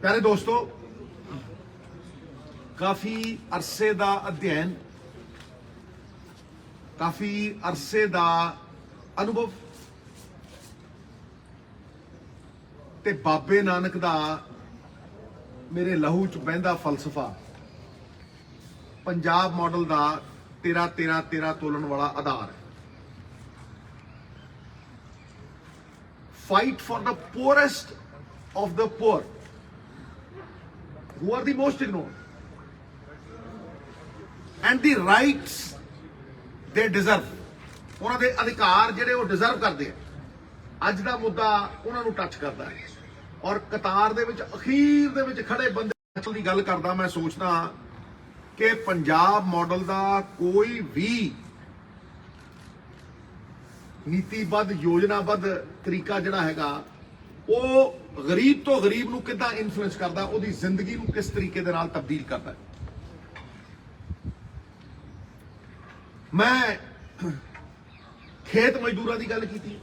प्यारे दोस्तों, काफी अरसे दा अध्ययन, काफी अरसे दा अनुभव ते बाबे नानक दा मेरे लहू च बहंदा फलसफा पंजाब मॉडल दा 13-13-13 तोलन वाला आधार है। Fight for the poorest of the poor, who are the most ignored, and the rights they deserve. उन्हां दे अधिकार जिहड़े वो डिजर्व करते हैं, अज दा मुद्दा उन्हां नूं टच करदा है। और कतार दे विच अखीर दे विच खड़े बंदे दी गल करदा मैं सोचदा कि पंजाब मॉडल दा कोई भी नीतिबद्ध योजनाबद्ध तरीका जिहड़ा हैगा वो गरीब तो गरीब नूं किदां इन्फ्लुएंस करदा, उहदी जिंदगी नूं किस तरीके दे नाल तब्दील करदा है। मैं खेत मजदूरां दी गल कीती,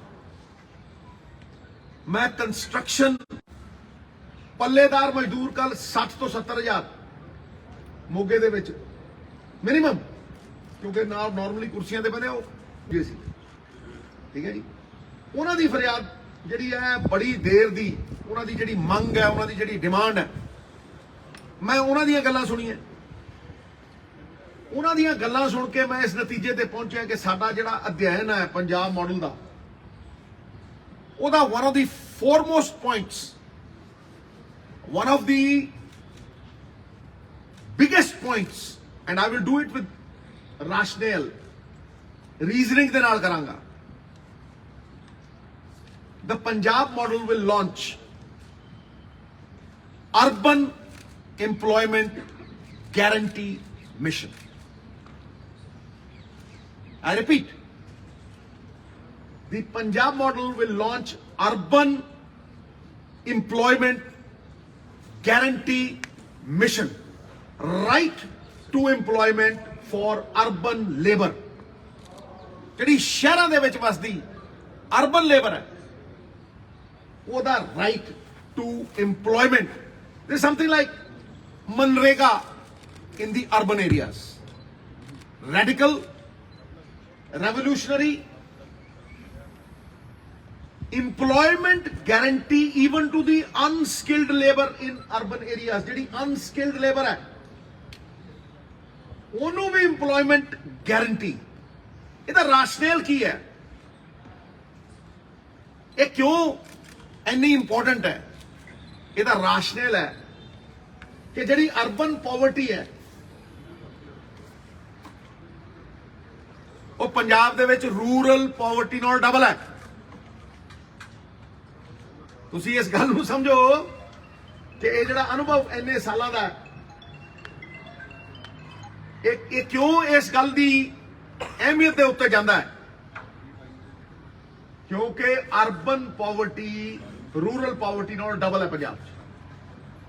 मैं कंस्ट्रक्शन पल्लेदार मजदूर कल 60 तो 70 हज़ार मोगे दे विच मिनिमम, क्योंकि नॉर्मली कुर्सियां दे बने हो जी सी, ठीक है जी। उन्हां दी फरियाद जिहड़ी है बड़ी देर दी, उन्हां दी जिहड़ी मंग है, उन्हां दी जिहड़ी डिमांड है, मैं उन्हां दीयां गल्लां सुणीआं। उन्हां दीयां गल्लां सुण के मैं इस नतीजे ते पहुंचिआ कि साडा जिहड़ा अध्ययन है पंजाब मॉडल दा, ओहदा one of the foremost points, one of the biggest points, and I will do it with rational reasoning दे नाल करांगा। The Punjab model will launch urban employment guarantee mission. I repeat, the Punjab model will launch urban employment guarantee mission, right to employment for urban labor. ਜਿਹੜੀ ਸ਼ਹਿਰਾਂ ਦੇ ਵਿੱਚ ਵਸਦੀ urban labour ਹੈ, ਉਹਦਾ right to employment. There's something like Manrega in the urban areas. Radical, revolutionary employment guarantee even to the unskilled labor in urban areas. ਜਿਹੜੀ unskilled labor ਹੈ ਉਹਨੂੰ ਵੀ employment guarantee. ਇਹਦਾ ਰਾਸ਼ਨਲ ਕੀ ਹੈ? ਇਹ ਕਿਉਂ ਇੰਨੀ ਇੰਪੋਰਟੈਂਟ ਹੈ? ਇਹਦਾ ਰਾਸ਼ਨਲ ਹੈ ਕਿ ਜਿਹੜੀ ਅਰਬਨ ਪੋਵਰਟੀ ਹੈ ਉਹ ਪੰਜਾਬ ਦੇ ਵਿੱਚ ਰੂਰਲ ਪੋਵਰਟੀ ਨਾਲ ਡਬਲ ਹੈ। ਤੁਸੀਂ ਇਸ ਗੱਲ ਨੂੰ ਸਮਝੋ ਕਿ ਇਹ ਜਿਹੜਾ ਅਨੁਭਵ ਇੰਨੇ ਸਾਲਾਂ ਦਾ ਇਹ ਕਿਉਂ ਇਸ ਗੱਲ ਦੀ ਅਹਿਮੀਅਤ ਦੇ ਉੱਤੇ ਜਾਂਦਾ ਹੈ? क्योंकि urban poverty rural poverty not double है Punjab,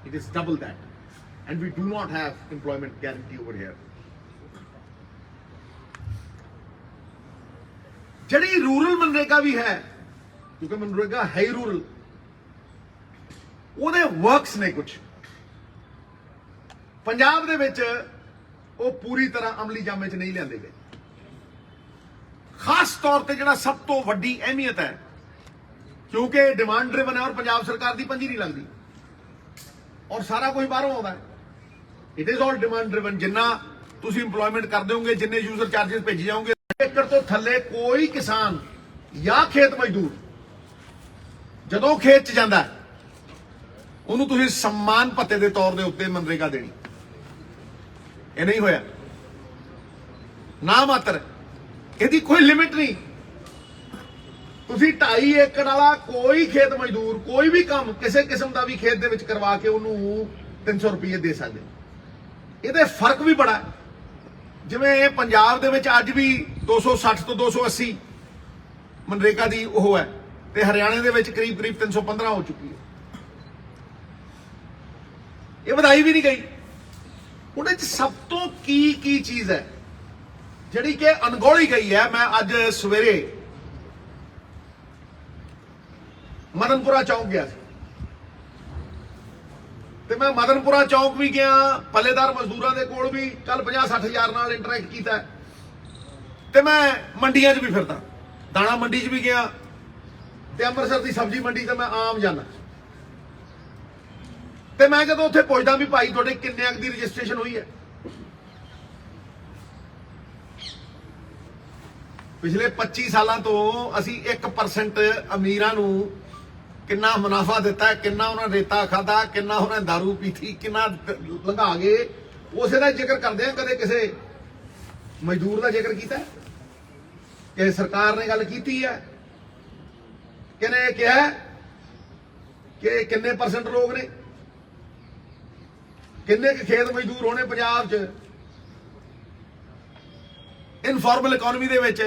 it is double that, and we do not have employment guarantee over here. जड़ी रूरल मनरेगा भी है, क्योंकि मनरेगा है ही रूरल, ਉਹਦੇ वर्क्स ने कुछ पंजाब दे विच ਉਹ पूरी तरह अमली जामे च नहीं लिआंदे गए। खास तौर पर जो सब तो वड्डी अहमियत है, क्योंकि डिमांड ड्रिवन है और पंजाब सरकार की पंजी नहीं लगती और सारा कुछ बाहरों आता है। It is all demand driven. जिन्ना तुम इंप्लॉयमेंट कर दोगे, जिन्ने यूजर चार्जेस भेजे जाओगे, एकड़ तो थले कोई किसान या खेत मजदूर जदों खेत च जाता है उन्होंने तुसीं सम्मान भत्ते के तौर के उत्ते मनरेगा देनी। ये नहीं होया, ना मात्र ਇਹਦੀ कोई लिमिट नहीं। ਤੁਸੀਂ 2.5 ਏਕੜ ਵਾਲਾ कोई खेत मजदूर कोई भी काम किसी किस्म का भी खेत ਦੇ ਵਿੱਚ ਕਰਵਾ ਕੇ ਉਹਨੂੰ 300 ਰੁਪਏ ਦੇ ਸਕਦੇ। ਇਹਦੇ ਫਰਕ ਵੀ ਬੜਾ ਹੈ। ਜਿਵੇਂ ਇਹ ਪੰਜਾਬ ਦੇ ਵਿੱਚ ਅੱਜ ਵੀ 260 ਤੋਂ 280 ਮਨਰੇਗਾ ਦੀ ਉਹ ਹੈ, ਤੇ ਹਰਿਆਣੇ ਦੇ ਵਿੱਚ ਕਰੀਬ 315 ਹੋ ਚੁੱਕੀ ਹੈ। ਇਹ ਵਧਾਈ ਵੀ ਨਹੀਂ ਗਈ। ਉਹਦੇ ਚ ਸਭ ਤੋਂ ਕੀ ਚੀਜ਼ ਹੈ ਜਿਹੜੀ ਕਿ ਅਣਗੌਲੀ ਗਈ ਹੈ। ਮੈਂ ਅੱਜ ਸਵੇਰੇ ਮਦਨਪੁਰਾ ਚੌਂਕ ਗਿਆ ਸੀ, ਤੇ ਮੈਂ ਮਦਨਪੁਰਾ ਚੌਂਕ ਵੀ ਗਿਆ, ਪੱਲੇਦਾਰ ਮਜ਼ਦੂਰਾਂ ਦੇ ਕੋਲ ਵੀ ਕੱਲ 50-60 ਹਜ਼ਾਰ ਨਾਲ ਇੰਟਰੈਕਟ ਕੀਤਾ ਤੇ ਮੈਂ ਮੰਡੀਆਂ 'ਚ ਵੀ ਫਿਰਦਾ, ਦਾਣਾ ਮੰਡੀ 'ਚ ਵੀ ਗਿਆ ਤੇ ਅੰਮ੍ਰਿਤਸਰ ਦੀ ਸਬਜ਼ੀ ਮੰਡੀ ਤੇ ਮੈਂ ਆਮ ਜਾਂਦਾ ਤੇ ਮੈਂ ਜਦੋਂ ਉੱਥੇ ਪੁੱਛਦਾ ਵੀ ਭਾਈ ਤੁਹਾਡੇ ਕਿੰਨੇ ਦੀ ਰਜਿਸਟ੍ਰੇਸ਼ਨ ਹੋਈ ਹੈ, ਪਿਛਲੇ 25 ਸਾਲਾਂ ਤੋਂ ਅਸੀਂ 1% ਅਮੀਰਾਂ ਨੂੰ ਕਿੰਨਾ ਮੁਨਾਫਾ ਦਿੱਤਾ ਹੈ, ਕਿੰਨਾ ਉਹਨਾਂ ਰੇਤਾ ਖਾਦਾ, ਕਿੰਨਾ ਉਹਨਾਂ ਦਾਰੂ ਪੀਤੀ, ਕਿੰਨਾ ਲੰਘਾ ਗਏ, ਉਸੇ ਦਾ ਜ਼ਿਕਰ ਕਰਦੇ ਆ। ਕਦੇ ਕਿਸੇ ਮਜ਼ਦੂਰ ਦਾ ਜ਼ਿਕਰ ਕੀਤਾ ਕਿ ਸਰਕਾਰ ਨੇ ਗੱਲ ਕੀਤੀ ਹੈ, ਕਿਹਨੇ ਕਿਹਾ ਕਿ ਕਿੰਨੇ ਪਰਸੈਂਟ ਲੋਕ ਨੇ, ਕਿੰਨੇ ਖੇਤ ਮਜ਼ਦੂਰ ਹੋਣੇ ਪੰਜਾਬ 'ਚ, ਇਨਫਾਰਮਲ ਇਕਨੋਮੀ ਦੇ ਵਿੱਚ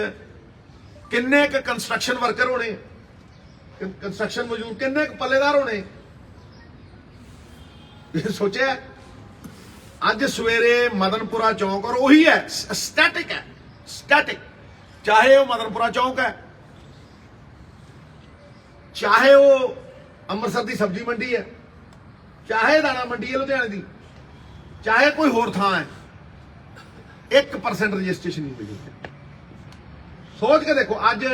ਕਿੰਨੇ ਕੁ ਕੰਸਟਰਕਸ਼ਨ ਵਰਕਰ ਹੋਣੇ, ਕੰਸਟਰਕਸ਼ਨ ਮਜ਼ਦੂਰ ਕਿੰਨੇ ਕੁ ਪੱਲੇਦਾਰ ਹੋਣੇ। ਸੋਚਿਆ ਅੱਜ ਸਵੇਰੇ ਮਦਨਪੁਰਾ ਚੌਂਕ, ਔਰ ਉਹੀ ਹੈ, ਸਟੈਟਿਕ ਹੈ, ਸਟੈਟਿਕ, ਚਾਹੇ ਉਹ ਮਦਨਪੁਰਾ ਚੌਂਕ ਹੈ, ਚਾਹੇ ਉਹ ਅੰਮ੍ਰਿਤਸਰ ਦੀ ਸਬਜ਼ੀ ਮੰਡੀ ਹੈ, ਚਾਹੇ ਦਾਣਾ ਮੰਡੀ ਹੈ ਲੁਧਿਆਣੇ ਦੀ, ਚਾਹੇ ਕੋਈ ਹੋਰ ਥਾਂ ਹੈ, 1% ਰਜਿਸਟ੍ਰੇਸ਼ਨ ਨਹੀਂ ਮਿਲੀ। ਸੋਚ ਕੇ ਦੇਖੋ, ਅੱਜ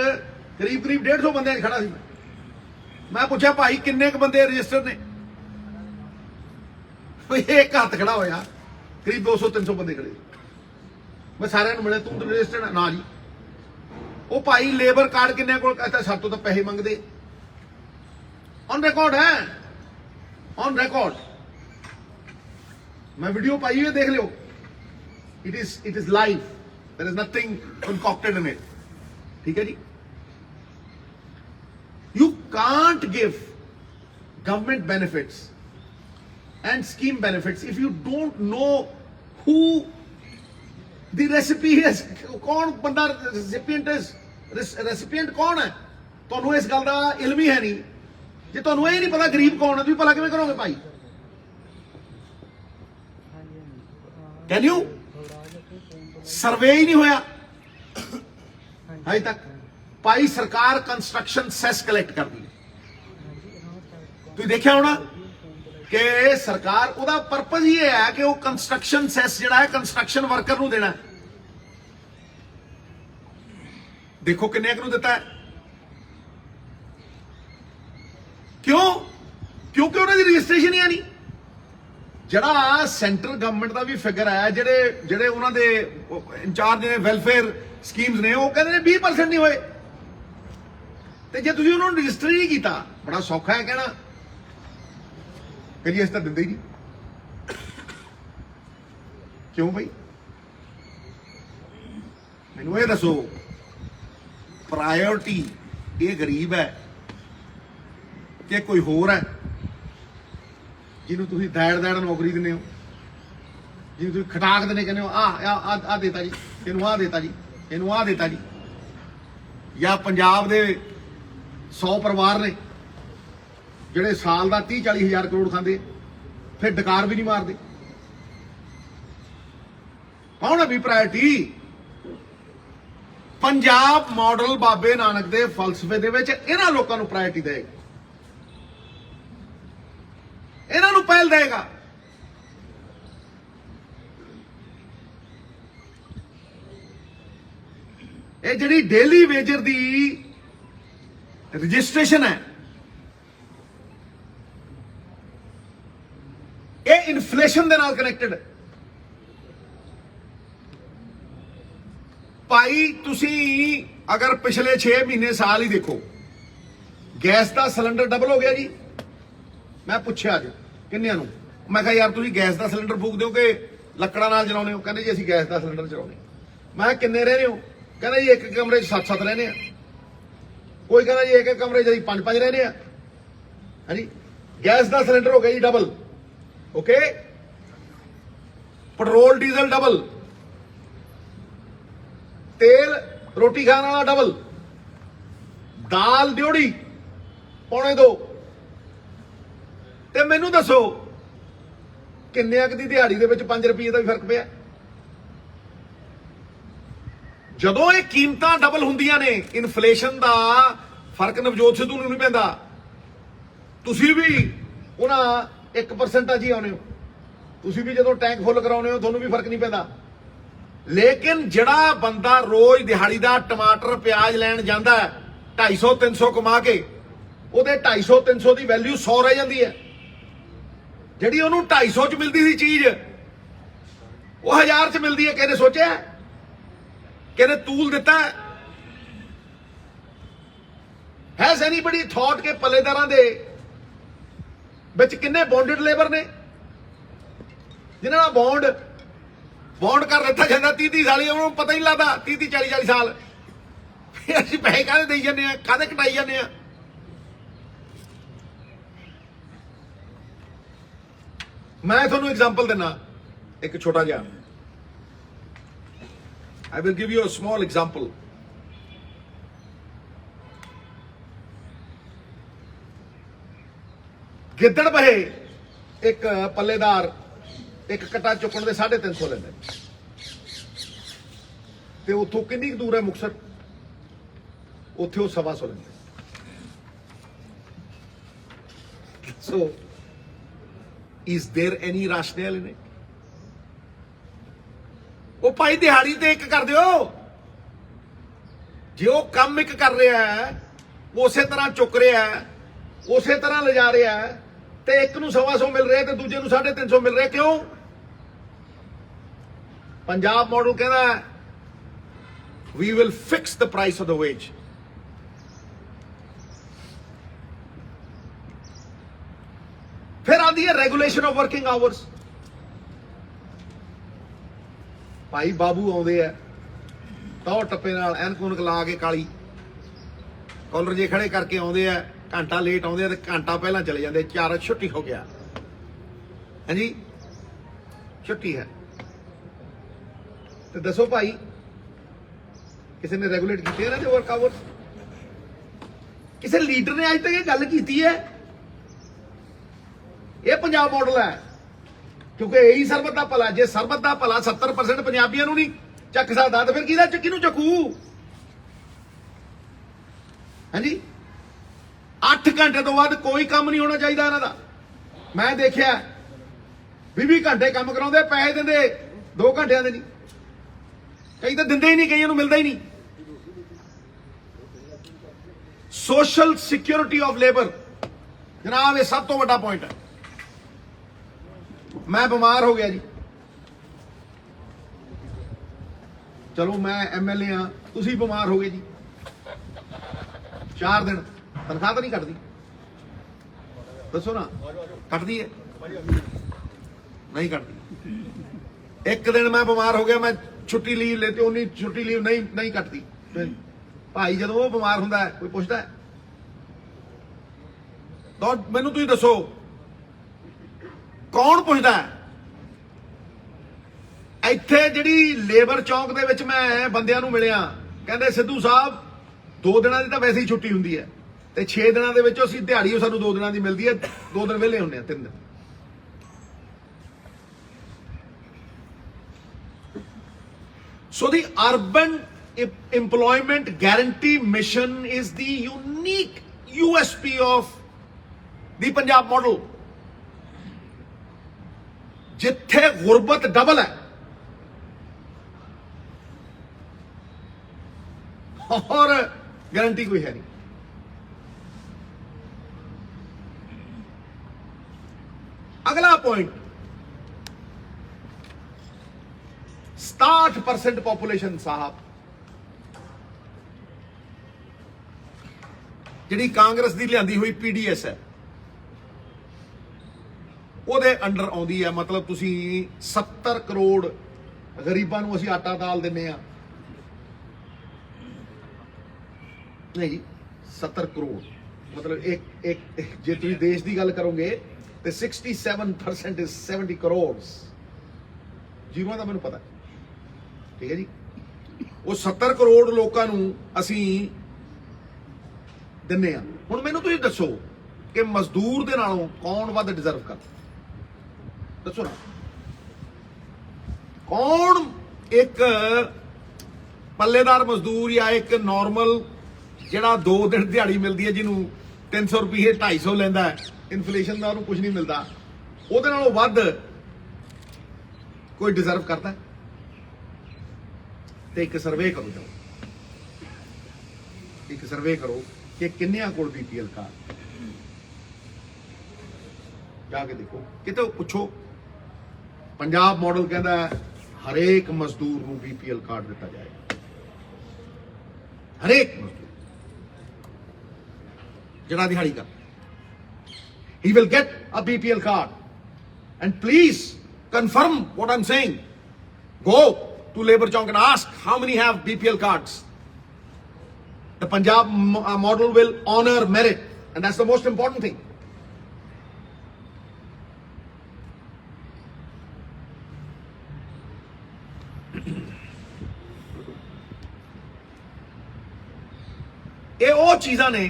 ਕਰੀਬ 150 ਬੰਦਿਆਂ 'ਚ ਖੜਾ ਸੀ ਮੈਂ ਪੁੱਛਿਆ ਭਾਈ ਕਿੰਨੇ ਕੁ ਬੰਦੇ ਰਜਿਸਟਰ ਨੇ, ਇੱਕ ਹੱਥ ਖੜਾ ਹੋਇਆ, ਕਰੀਬ 200-300 ਬੰਦੇ ਖੜੇ। ਮੈਂ ਸਾਰਿਆਂ ਨੂੰ ਮਿਲਿਆ, ਤੂੰ ਰਜਿਸਟਰਡ ਨਾ ਜੀ। ਉਹ ਭਾਈ ਲੇਬਰ ਕਾਰਡ ਕਿੰਨੇ ਕੋਲ, ਕਹਿੰਦਾ ਸਾਡੇ ਤੋਂ ਤਾਂ ਪੈਸੇ ਮੰਗਦੇ, ਔਨ ਰਿਕਾਰਡ ਹੈ, ਔਨ ਰਿਕਾਰਡ, मैं वीडियो पाई है, देख लो, it is live, there is nothing concocted in it, ठीक है जी। You can't give government benefits and scheme benefits if you don't know who the recipient is, कौन बंदा recipient is, recipient कौन है, ਤੁਹਾਨੂੰ ਇਸ ਗੱਲ ਦਾ ਇਲਮ ਹੀ ਹੈ ਨਹੀਂ। ਜੇ ਤੁਹਾਨੂੰ ਇਹ ਨਹੀਂ ਪਤਾ ਗਰੀਬ ਕੌਣ ਹੈ, ਤੁਸੀਂ ਭਲਾ ਕਿਵੇਂ ਕਰੋਗੇ ਭਾਈ? कैन यू सर्वे ही नहीं होया अजे तक। भाई सरकार कंस्ट्रक्शन सैस कलैक्ट कर दी, तुम देखा होना कि सरकार ओदा परपज ये है कि वो कंस्ट्रक्शन सैस जिहड़ा है कंस्ट्रक्शन वर्कर नूं देना। देखो किन्ने नूं दिता है, क्यों? क्योंकि उन्होंने रजिस्ट्रेशन ही है नहीं। ਜਿਹੜਾ ਸੈਂਟਰ ਗਵਰਨਮੈਂਟ ਦਾ ਵੀ ਫਿਗਰ ਆਇਆ, ਜਿਹੜੇ ਉਹਨਾਂ ਦੇ ਇੰਚਾਰਜ ਨੇ ਵੈਲਫੇਅਰ ਸਕੀਮਸ ਨੇ, ਉਹ ਕਹਿੰਦੇ ਨੇ 20% ਨਹੀਂ ਹੋਏ। ਤੇ ਜੇ ਤੁਸੀਂ ਉਹਨਾਂ ਨੂੰ ਰਜਿਸਟਰ ਹੀ ਨਹੀਂ ਕੀਤਾ, ਬੜਾ ਸੌਖਾ ਹੈ ਕਹਿਣਾ ਕਿ ਜੀ ਅਸੀਂ ਤਾਂ ਦਿੰਦੇ ਹੀ ਨਹੀਂ। ਕਿਉਂ ਬਈ? ਮੈਨੂੰ ਇਹ ਦੱਸੋ, ਪ੍ਰਾਇੋਰਟੀ ਇਹ ਗਰੀਬ ਹੈ ਕਿ ਕੋਈ ਹੋਰ ਹੈ ਜਿਹਨੂੰ ਤੁਸੀਂ ਦੈੜ ਨੌਕਰੀ ਦਿੰਦੇ ਹੋ, ਜਿਹਨੂੰ ਤੁਸੀਂ ਖਟਾਕ ਦਿੰਦੇ, ਕਹਿੰਦੇ ਹੋ ਆ ਦੇਤਾ ਜੀ, ਇਹਨੂੰ ਆ ਦੇਤਾ ਜੀ, ਇਹਨੂੰ ਆ ਦੇਤਾ ਜੀ। ਜਾਂ ਪੰਜਾਬ ਦੇ 100 ਪਰਿਵਾਰ ਨੇ ਜਿਹੜੇ ਸਾਲ ਦਾ 30-40 ਹਜ਼ਾਰ ਕਰੋੜ ਖਾਂਦੇ, ਫਿਰ ਡਕਾਰ ਵੀ ਨਹੀਂ ਮਾਰਦੇ। ਕੌਣ ਹੈ ਵੀ ਪ੍ਰਾਇੋਰਟੀ? ਪੰਜਾਬ ਮਾਡਲ ਬਾਬੇ ਨਾਨਕ ਦੇ ਫਲਸਫੇ ਦੇ ਵਿੱਚ ਇਹਨਾਂ ਲੋਕਾਂ ਨੂੰ ਪ੍ਰਾਇੋਰਟੀ ਦੇਗਾ, ਇਹਨਾਂ ਨੂੰ ਪਹਿਲ ਦੇਗਾ। ਇਹ ਜਿਹੜੀ ਡੇਲੀ ਵੇਜਰ ਦੀ ਰਜਿਸਟ੍ਰੇਸ਼ਨ ਹੈ, ਇਹ ਇਨਫਲੇਸ਼ਨ ਦੇ ਨਾਲ ਕਨੈਕਟਡ। ਭਾਈ ਤੁਸੀਂ ਅਗਰ ਪਿਛਲੇ 6 ਮਹੀਨੇ ਸਾਲ ਹੀ ਦੇਖੋ, ਗੈਸ ਦਾ ਸਿਲੰਡਰ ਡਬਲ ਹੋ ਗਿਆ ਜੀ। ਮੈਂ ਪੁੱਛਿਆ ਅੱਜ ਕਿੰਨਿਆਂ ਨੂੰ, ਮੈਂ ਕਿਹਾ ਯਾਰ ਤੁਸੀਂ ਗੈਸ ਦਾ ਸਿਲੰਡਰ ਫੂਕ ਦਿਓ ਕਿ ਲੱਕੜਾਂ ਨਾਲ ਜਲਾਉਂਦੇ ਹੋ? ਕਹਿੰਦੇ ਜੀ ਅਸੀਂ ਗੈਸ ਦਾ ਸਿਲੰਡਰ ਚਲਾਉਂਦੇ। ਮੈਂ ਕਿਹਾ ਕਿੰਨੇ ਰਹਿੰਦੇ ਹੋ? ਕਹਿੰਦਾ ਜੀ ਇੱਕ ਕਮਰੇ 'ਚ 7-7 ਰਹਿੰਦੇ ਆ। ਕੋਈ ਕਹਿੰਦਾ ਜੀ ਇੱਕ ਕਮਰੇ 'ਚ ਅਸੀਂ 5-5 ਰਹਿੰਦੇ ਆ। ਹਾਂਜੀ, ਗੈਸ ਦਾ ਸਿਲੰਡਰ ਹੋ ਗਿਆ ਜੀ double, okay. Petrol diesel double, ਤੇਲ ਰੋਟੀ ਖਾਣ ਵਾਲਾ ਡਬਲ, ਦਾਲ ਦਿਉੜੀ $2.25। ਤੇ ਮੈਨੂੰ ਦੱਸੋ ਕਿੰਨੇ ਕੁ ਦੀ ਦਿਹਾੜੀ ਦੇ ਵਿੱਚ 5 ਰੁਪਏ ਦਾ ਵੀ ਫਰਕ ਪਿਆ? ਜਦੋਂ ਇਹ ਕੀਮਤਾਂ ਡਬਲ ਹੁੰਦੀਆਂ ਨੇ, ਇਨਫਲੇਸ਼ਨ ਦਾ ਫਰਕ ਨਵਜੋਤ ਸਿੱਧੂ ਨੂੰ ਨਹੀਂ ਪੈਂਦਾ। ਤੁਸੀਂ ਵੀ ਉਹਨਾਂ 1% ਜੀ ਆਉਣੇ ਹੋ ਤੁਸੀਂ ਵੀ, ਜਦੋਂ ਟੈਂਕ ਫੁੱਲ ਕਰਾਉਣੇ ਹੋ ਤੁਹਾਨੂੰ ਵੀ ਫਰਕ ਨਹੀਂ ਪੈਂਦਾ। ਲੇਕਿਨ ਜਿਹੜਾ ਬੰਦਾ ਰੋਜ਼ ਦਿਹਾੜੀ ਦਾ ਟਮਾਟਰ ਪਿਆਜ਼ ਲੈਣ ਜਾਂਦਾ 250 300 ਕਮਾ ਕੇ, ਉਹਦੇ 250 300 ਦੀ ਵੈਲਿਊ 100 ਰਹਿ ਜਾਂਦੀ ਹੈ। ਜਿਹੜੀ ਉਹਨੂੰ 250 ਚ ਮਿਲਦੀ ਸੀ ਚੀਜ਼ ਉਹ 1000 ਚ ਮਿਲਦੀ ਹੈ। ਕਿਹਨੇ ਸੋਚਿਆ? ਕਿਹਨੇ ਤੂਲ ਦਿੱਤਾ? ਹੈਜ਼ ਐਨੀਬਡੀ ਥੌਟ ਕਿ ਪੱਲੇਦਾਰਾਂ ਦੇ ਵਿੱਚ ਕਿੰਨੇ ਬੌਂਡਡ ਲੇਬਰ ਨੇ ਜਿਨ੍ਹਾਂ ਨਾਲ ਬੌਂਡ ਕਰ ਦਿੱਤਾ ਜਾਂਦਾ 30 ਸਾਲੀ, ਉਹਨੂੰ ਪਤਾ ਹੀ ਨਹੀਂ ਲੱਗਦਾ 30 40 ਸਾਲ। ਫਿਰ ਅਸੀਂ ਪੈਸੇ ਕਾਹਦੇ ਦੇਈ ਜਾਂਦੇ ਆ, ਕਾਹਦੇ ਕਟਾਈ ਜਾਂਦੇ ਆ? ਮੈਂ ਤੁਹਾਨੂੰ ਐਗਜ਼ਾਮਪਲ ਦਿੰਨਾ ਇੱਕ ਛੋਟਾ ਜਿਹਾ। I will give you a small example. ਗਿੱਦੜ ਬਹੇ ਇੱਕ ਪੱਲੇਦਾਰ ਇੱਕ ਕਟਾ ਚੁੱਕਣ ਦੇ 350 ਲੈਂਦੇ ਤੇ ਉੱਥੋਂ ਕਿੰਨੀ ਕੁ ਦੂਰ ਹੈ ਮੁਕਤਸਰ, ਉੱਥੇ ਉਹ 125 ਲੈਂਦੇ। So is there any rationale in it? ਉਹ ਭਾਈ ਦਿਹਾੜੀ ਤੇ ਇੱਕ ਕਰ ਦਿਓ। ਜੇ ਉਹ ਕੰਮ ਇੱਕ ਕਰ ਰਿਹਾ ਹੈ, ਉਸੇ ਤਰ੍ਹਾਂ ਚੁੱਕ ਰਿਹਾ ਹੈ, ਉਸੇ ਤਰ੍ਹਾਂ ਲਿਜਾ ਰਿਹਾ ਹੈ, ਤੇ ਇੱਕ ਨੂੰ 125 ਮਿਲ ਰਿਹਾ ਤੇ ਦੂਜੇ ਨੂੰ 350 ਮਿਲ ਰਿਹਾ, ਕਿਉਂ? ਪੰਜਾਬ ਮਾਡਲ ਕਹਿੰਦਾ we will fix the price of the wage. ਫਿਰ ਆਉਂਦੀ ਹੈ ਰੈਗੂਲੇਸ਼ਨ ਆਫ ਵਰਕਿੰਗ ਆਵਰਸ। ਭਾਈ ਬਾਬੂ ਆਉਂਦੇ ਆ ਤੌਰ ਟੱਪੇ ਨਾਲ ਐਨਕ ਲਾ ਕੇ ਕਾਲੀ ਕਾਲਰ ਜੇ ਖੜੇ ਕਰਕੇ ਆਉਂਦੇ ਆ, ਘੰਟਾ ਲੇਟ ਆਉਂਦੇ ਆ ਤੇ ਘੰਟਾ ਪਹਿਲਾਂ ਚਲੇ ਜਾਂਦੇ। 4 ਛੁੱਟੀ ਹੋ ਗਿਆ, ਹਾਂਜੀ ਛੁੱਟੀ ਹੈ। ਤੇ ਦੱਸੋ ਭਾਈ ਕਿਸੇ ਨੇ ਰੈਗੂਲੇਟ ਕੀਤੇ ਨਾ ਜੋ ਵਰਕ ਆਵਰਸ? ਕਿਸੇ ਲੀਡਰ ਨੇ ਅੱਜ ਤੱਕ ਇਹ ਗੱਲ ਕੀਤੀ ਹੈ? ਇਹ ਪੰਜਾਬ ਮਾਡਲ ਹੈ, ਕਿਉਂਕਿ ਇਹੀ ਸਰਬਤ ਦਾ ਭਲਾ। ਜੇ ਸਰਬਤ ਦਾ ਭਲਾ 70% ਪੰਜਾਬੀਆਂ ਨੂੰ ਨਹੀਂ ਚੱਕ ਸਕਦਾ ਤਾਂ ਫਿਰ ਕਿਹਨੂੰ ਚੱਕੂ? ਹਾਂਜੀ 8 ਘੰਟੇ ਤੋਂ ਬਾਅਦ ਕੋਈ ਕੰਮ ਨਹੀਂ ਹੋਣਾ ਚਾਹੀਦਾ ਇਹਨਾਂ ਦਾ। ਮੈਂ ਦੇਖਿਆ 20 ਘੰਟੇ ਕੰਮ ਕਰਾਉਂਦੇ, ਪੈਸੇ ਦਿੰਦੇ 2 ਘੰਟਿਆਂ ਦੇ ਨਹੀਂ, ਕਈ ਤਾਂ ਦਿੰਦੇ ਹੀ ਨਹੀਂ, ਕਈਆਂ ਨੂੰ ਮਿਲਦਾ ਹੀ ਨਹੀਂ। ਸੋਸ਼ਲ ਸਿਕਿਉਰਿਟੀ ਆਫ ਲੇਬਰ ਜਨਾਬ, ਇਹ ਸਭ ਤੋਂ ਵੱਡਾ ਪੁਆਇੰਟ ਹੈ। ਮੈਂ ਬਿਮਾਰ ਹੋ ਗਿਆ ਜੀ, ਚਲੋ ਮੈਂ ਐਮਐਲਏ ਆ, ਤੁਸੀਂ ਬਿਮਾਰ ਹੋ ਗਏ ਜੀ, 4 ਦਿਨ ਤਨਖਾਹ ਤਾਂ ਨਹੀਂ ਕੱਟਦੀ? ਦੱਸੋ ਨਾ, ਕੱਟਦੀ ਹੈ? ਨਹੀਂ ਕੱਟਦੀ। 1 ਦਿਨ ਮੈਂ ਬਿਮਾਰ ਹੋ ਗਿਆ, ਮੈਂ ਛੁੱਟੀ ਲੀਵ ਲੈਤੀ, ਉਨੀ ਛੁੱਟੀ ਲੀਵ ਨਹੀਂ ਕੱਟਦੀ। ਭਾਈ ਜਦੋਂ ਉਹ ਬਿਮਾਰ ਹੁੰਦਾ ਹੈ ਕੋਈ ਪੁੱਛਦਾ ਹੈ? ਮੈਨੂੰ ਤੁਸੀਂ ਦੱਸੋ ਕੌਣ ਪੁੱਛਦਾ ਹੈ? ਇੱਥੇ ਜਿਹੜੀ ਲੇਬਰ ਚੌਂਕ ਦੇ ਵਿੱਚ ਮੈਂ ਬੰਦਿਆਂ ਨੂੰ ਮਿਲਿਆ, ਕਹਿੰਦੇ ਸਿੱਧੂ ਸਾਹਿਬ 2 ਦਿਨਾਂ ਦੀ ਤਾਂ ਵੈਸੇ ਹੀ ਛੁੱਟੀ ਹੁੰਦੀ ਹੈ ਤੇ 6 ਦਿਨਾਂ ਦੇ ਵਿੱਚ ਅਸੀਂ ਦਿਹਾੜੀ ਸਾਨੂੰ 2 ਦਿਨਾਂ ਦੀ ਮਿਲਦੀ ਹੈ, 2 ਦਿਨ ਵਿਹਲੇ ਹੁੰਦੇ ਆ, 3 ਦਿਨ। So the urban employment guarantee mission is the unique USP of the Punjab model. जिथे गुरबत डबल है और गारंटी कोई है नहीं। अगला पॉइंट, 67% पॉपुलेशन साहब जिहड़ी कांग्रेस दी लियांदी हुई पीडीएस है ਉਹਦੇ ਅੰਡਰ ਆਉਂਦੀ ਹੈ। ਮਤਲਬ ਤੁਸੀਂ 70 ਕਰੋੜ ਗਰੀਬਾਂ ਨੂੰ ਅਸੀਂ ਆਟਾ ਦਾਲ ਦਿੰਨੇ ਆ, ਨਹੀਂ ਜੀ 70 ਕਰੋੜ ਮਤਲਬ ਇੱਕ ਜੇ ਤੁਸੀਂ ਦੇਸ਼ ਦੀ ਗੱਲ ਕਰੋਗੇ ਤੇ 67% is 70 ਕਰੋੜਸ। ਜੀਰੋ ਦਾ ਮੈਨੂੰ ਪਤਾ, ਠੀਕ ਹੈ ਜੀ। ਉਹ 70 ਕਰੋੜ ਲੋਕਾਂ ਨੂੰ ਅਸੀਂ ਦਿੰਨੇ ਆ। ਹੁਣ ਮੈਨੂੰ ਤੁਸੀਂ ਦੱਸੋ ਕਿ ਮਜ਼ਦੂਰ ਦੇ ਨਾਲੋਂ ਕੌਣ ਵੱਧ ਡਿਜ਼ਰਵ ਕਰਦਾ? ਦੱਸੋ ਨਾ, ਕੌਣ ਇੱਕ ਪੱਲੇਦਾਰ ਮਜ਼ਦੂਰ ਜਾਂ ਇੱਕ ਨਾਰਮਲ ਜਿਹੜਾ 2 ਦਿਨ ਦਿਹਾੜੀ ਮਿਲਦੀ ਹੈ, ਜਿਹਨੂੰ 300 ਰੁਪਏ 250 ਲੈਂਦਾ ਹੈ, ਇਨਫਲੇਸ਼ਨ ਦਾ ਉਹਨੂੰ ਕੁਝ ਨਹੀਂ ਮਿਲਦਾ, ਉਹਦੇ ਨਾਲੋਂ ਵੱਧ ਕੋਈ ਡਿਜ਼ਰਵ ਕਰਦਾ ਤੇ ਇੱਕ ਸਰਵੇ ਕਰੋ ਜਾਓ, ਇੱਕ ਸਰਵੇ ਕਰੋ ਕਿ ਕਿੰਨਿਆਂ ਕੋਲ BPL ਕਾਰਡ, ਜਾ ਕੇ ਦੇਖੋ, ਕਿਤੇ ਪੁੱਛੋ। ਪੰਜਾਬ ਮਾਡਲ ਕਹਿੰਦਾ ਹਰੇਕ ਮਜ਼ਦੂਰ ਨੂੰ BPL ਕਾਰਡ ਦਿੱਤਾ ਜਾਏਗਾ, ਹਰੇਕ ਮਜ਼ਦੂਰ ਜਿਹੜਾ ਦਿਹਾੜੀ ਕਰਦਾ, he will get a BPL card. And please confirm what I'm saying. Go to Labour Chowk and ask how many have BPL cards. The Punjab model will honor merit, and that's the most important thing. ਇਹ ਉਹ ਚੀਜ਼ਾਂ ਨੇ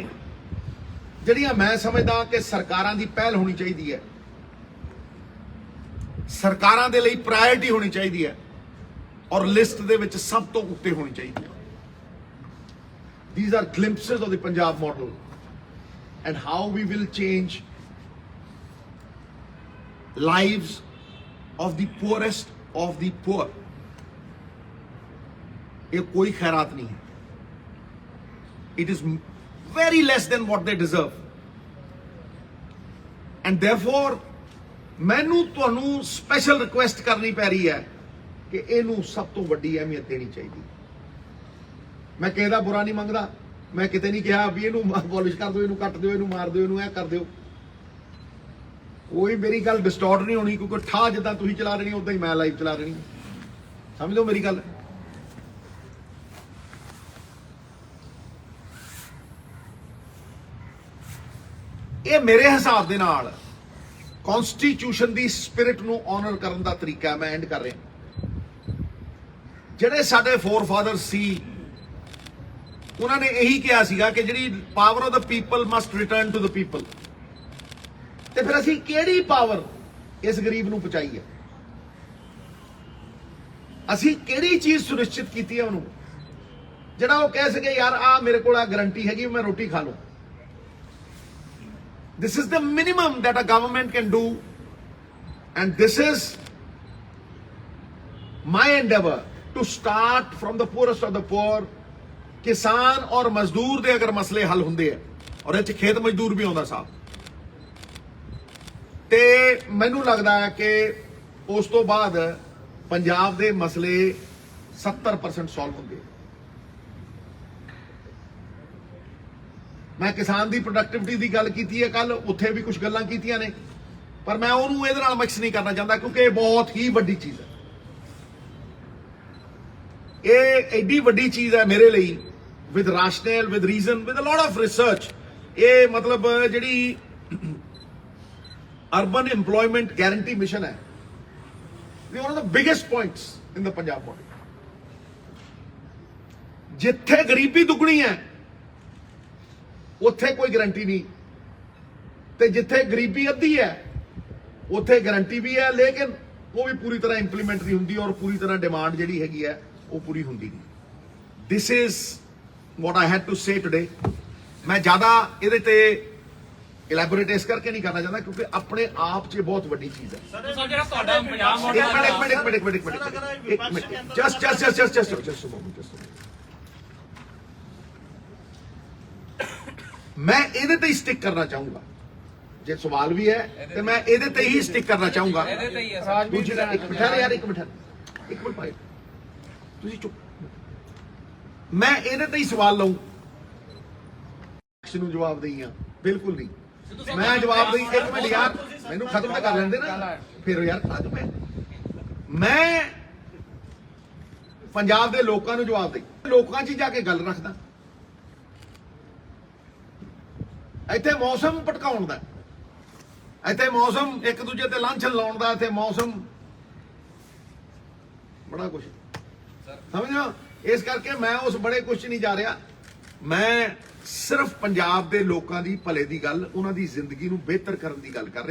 ਜਿਹੜੀਆਂ ਮੈਂ ਸਮਝਦਾ ਕਿ ਸਰਕਾਰਾਂ ਦੀ ਪਹਿਲ ਹੋਣੀ ਚਾਹੀਦੀ ਹੈ, ਸਰਕਾਰਾਂ ਦੇ ਲਈ ਪ੍ਰਾਇੋਰਟੀ ਹੋਣੀ ਚਾਹੀਦੀ ਹੈ, ਔਰ ਲਿਸਟ ਦੇ ਵਿੱਚ ਸਭ ਤੋਂ ਉੱਤੇ ਹੋਣੀ ਚਾਹੀਦੀ ਹੈ। These are glimpses of the Punjab model and how we will change lives of the poorest of the poor. ਇਹ ਕੋਈ ਖੈਰਾਤ ਨਹੀਂ ਹੈ। It is very less than what they deserve. And therefore, ਮੈਨੂੰ ਤੁਹਾਨੂੰ ਸਪੈਸ਼ਲ ਰਿਕੁਐਸਟ ਕਰਨੀ ਪੈ ਰਹੀ ਹੈ ਕਿ ਇਹਨੂੰ ਸਭ ਤੋਂ ਵੱਡੀ ਅਹਿਮੀਅਤ ਦੇਣੀ ਚਾਹੀਦੀ। ਮੈਂ ਕਿਸੇ ਦਾ ਬੁਰਾ ਨਹੀਂ ਮੰਗਦਾ, ਮੈਂ ਕਿਤੇ ਨਹੀਂ ਕਿਹਾ ਵੀ ਇਹਨੂੰ ਪੋਲਿਸ਼ ਕਰ ਦਿਓ, ਇਹਨੂੰ ਕੱਟ ਦਿਓ, ਇਹਨੂੰ ਮਾਰ ਦਿਓ, ਇਹਨੂੰ ਇਹ ਕਰ ਦਿਓ। ਕੋਈ ਮੇਰੀ ਗੱਲ ਡਿਸਟੋਰਟ ਨਹੀਂ ਹੋਣੀ, ਕਿਉਂਕਿ ਠਾ ਜਿੱਦਾਂ ਤੁਸੀਂ ਚਲਾ ਦੇਣੀ ਉਦਾਂ ਹੀ ਮੈਂ ਲਾਈਵ ਚਲਾ ਦੇਣੀ। ਸਮਝ ਲਓ ਮੇਰੀ ਗੱਲ। ਇਹ ਮੇਰੇ ਹਿਸਾਬ ਦੇ ਨਾਲ ਕਨਸਟੀਟਿਊਸ਼ਨ ਦੀ ਸਪਿਰਿਟ ਨੂੰ ਆਨਰ ਕਰਨ ਦਾ ਤਰੀਕਾ। ਮੈਂ ਐਂਡ ਕਰ ਰਿਹਾ। ਜਿਹੜੇ ਸਾਡੇ ਫੋਰਫਾਦਰ ਸੀ, ਉਹਨਾਂ ਨੇ ਇਹੀ ਕਿਹਾ ਸੀਗਾ ਕਿ ਜਿਹੜੀ power of the people must return to the people. ਤੇ ਫਿਰ ਅਸੀਂ ਕਿਹੜੀ ਪਾਵਰ ਇਸ ਗਰੀਬ ਨੂੰ ਪਹੁੰਚਾਈ ਹੈ? ਅਸੀਂ ਕਿਹੜੀ ਚੀਜ਼ ਸੁਨਿਸ਼ਚਿਤ ਕੀਤੀ ਹੈ ਉਹਨੂੰ, ਜਿਹੜਾ ਉਹ ਕਹਿ ਸਕੇ ਯਾਰ ਆ ਮੇਰੇ ਕੋਲ ਆ ਗਰੰਟੀ ਹੈਗੀ, ਮੈਂ ਰੋਟੀ ਖਾ ਲੂੰ। This is the minimum that a government can do, and this is my endeavor to start from the poorest of the poor. किसान और मजदूर दे अगर मसले हल होंगे है, और इस खेत मजदूर भी आउंदा साहब, ते मैनू लगता है कि उस तो बाद पंजाब दे मसले 70% सॉल्व होंगे। मैं किसान की प्रोडक्टिविटी की गल की है कल, उत्थे भी कुछ गल्लां कीतियां ने, पर मैं उन्होंने इहदे नाल मिक्स नहीं करना चाहता, क्योंकि बहुत ही वड्डी चीज़ है। ये एडी वड्डी चीज़ है मेरे लिए, with rational, with reason, with a lot of research. ये मतलब जिहड़ी अर्बन एम्प्लॉयमेंट गारंटी मिशन है, one of the biggest points in the Punjab model. जिथे गरीबी दुगनी है ਉੱਥੇ ਕੋਈ ਗਾਰੰਟੀ ਨਹੀਂ, ਤੇ ਜਿੱਥੇ ਗਰੀਬੀ ਅੱਧੀ ਹੈ ਉੱਥੇ ਗਾਰੰਟੀ ਵੀ ਹੈ, ਲੇਕਿਨ ਉਹ ਵੀ ਪੂਰੀ ਤਰ੍ਹਾਂ ਇੰਪਲੀਮੈਂਟ ਨਹੀਂ ਹੁੰਦੀ, ਔਰ ਪੂਰੀ ਤਰ੍ਹਾਂ ਡਿਮਾਂਡ ਜਿਹੜੀ ਹੈਗੀ ਹੈ ਉਹ ਪੂਰੀ ਹੁੰਦੀ ਨਹੀਂ। This is what I had to say today. ਮੈਂ ਜ਼ਿਆਦਾ ਇਹਦੇ ਤੇ ਇਲੈਬੋਰੇਟ ਇਸ ਕਰਕੇ ਨਹੀਂ ਕਰਨਾ ਚਾਹੁੰਦਾ, ਕਿਉਂਕਿ ਆਪਣੇ ਆਪ 'ਚ ਬਹੁਤ ਵੱਡੀ ਚੀਜ਼ ਹੈ। ਜਿਹੜਾ ਤੁਹਾਡਾ ਪੰਜਾਬ ਮਾਡਲ मैं ਇਹਦੇ ਤੇ ਹੀ ਸਟਿਕ ਕਰਨਾ ਚਾਹੂੰਗਾ। ਜੇ ਸਵਾਲ ਵੀ ਹੈ ਤੇ ਮੈਂ ਇਹਦੇ ਤੇ ਹੀ ਸਟਿਕ ਕਰਨਾ ਚਾਹੂੰਗਾ। ਦੂਜੀ ਗੱਲ, ਇੱਕ ਮਿੰਟ ਯਾਰ, ਇੱਕ ਮਿੰਟ ਭਾਈ ਤੁਸੀਂ ਚੁੱਪ। ਮੈਂ ਇਹਦੇ ਤੇ ਹੀ ਸਵਾਲ ਲਊਂ, ਨੂੰ ਜਵਾਬ ਦੇਈਆਂ ਬਿਲਕੁਲ ਨਹੀਂ। ਮੈਂ ਜਵਾਬ ਦੇਈ, ਇੱਕ ਮਿੰਟ ਯਾਰ ਮੈਨੂੰ ਖਤਮ ਤਾਂ ਕਰ ਲੈਂਦੇ ਨਾ, ਫਿਰ ਯਾਰ ਅੱਜ ਮੈਂ ਪੰਜਾਬ ਦੇ ਲੋਕਾਂ ਨੂੰ ਜਵਾਬ ਦੇਈ, ਲੋਕਾਂ 'ਚ ਜਾ ਕੇ ਗੱਲ ਰੱਖਦਾ। ਇੱਥੇ ਮੌਸਮ ਭਟਕਾਉਣ ਦਾ, ਇੱਥੇ ਮੌਸਮ ਇੱਕ ਦੂਜੇ ਤੇ ਲਾਂਛਨ ਲਾਉਣ ਦਾ, ਇੱਥੇ ਮੌਸਮ ਬੜਾ ਕੁਛ ਸਮਝੋ। ਇਸ ਕਰਕੇ ਮੈਂ ਉਸ ਬੜੇ ਕੁਛ ਨਹੀਂ ਜਾ ਰਿਹਾ। ਮੈਂ ਸਿਰਫ ਪੰਜਾਬ ਦੇ ਲੋਕਾਂ ਦੀ ਭਲੇ ਦੀ ਗੱਲ, ਉਹਨਾਂ ਦੀ ਜ਼ਿੰਦਗੀ ਨੂੰ ਬਿਹਤਰ ਕਰਨ ਦੀ ਗੱਲ ਕਰ ਰਿਹਾ।